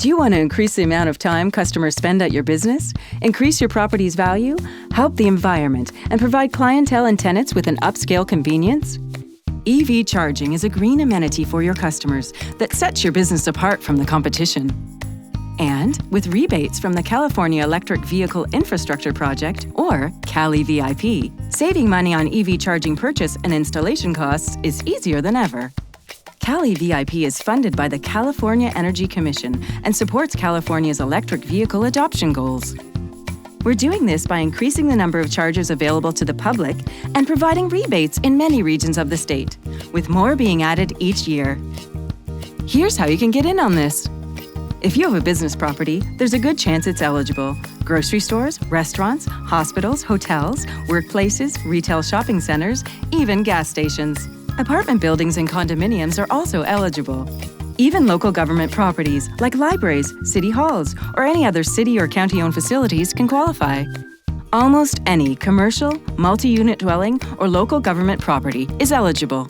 Do you want to increase the amount of time customers spend at your business, increase your property's value, help the environment, and provide clientele and tenants with an upscale convenience? EV charging is a green amenity for your customers that sets your business apart from the competition. And with rebates from the California Electric Vehicle Infrastructure Project, or CALeVIP, saving money on EV charging purchase and installation costs is easier than ever. CALeVIP is funded by the California Energy Commission and supports California's electric vehicle adoption goals. We're doing this by increasing the number of chargers available to the public and providing rebates in many regions of the state, with more being added each year. Here's how you can get in on this. If you have a business property, there's a good chance it's eligible. Grocery stores, restaurants, hospitals, hotels, workplaces, retail shopping centers, even gas stations. Apartment buildings and condominiums are also eligible. Even local government properties, like libraries, city halls, or any other city or county-owned facilities can qualify. Almost any commercial, multi-unit dwelling, or local government property is eligible.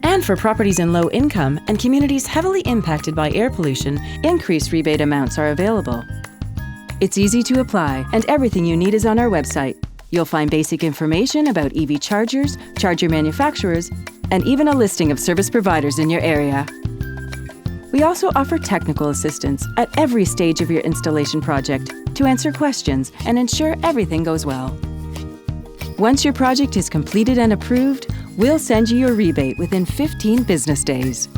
And for properties in low income and communities heavily impacted by air pollution, increased rebate amounts are available. It's easy to apply, and everything you need is on our website. You'll find basic information about EV chargers, charger manufacturers, and even a listing of service providers in your area. We also offer technical assistance at every stage of your installation project to answer questions and ensure everything goes well. Once your project is completed and approved, we'll send you your rebate within 15 business days.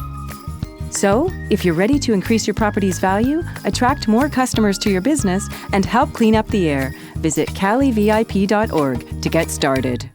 So, if you're ready to increase your property's value, attract more customers to your business, and help clean up the air, visit calevip.org to get started.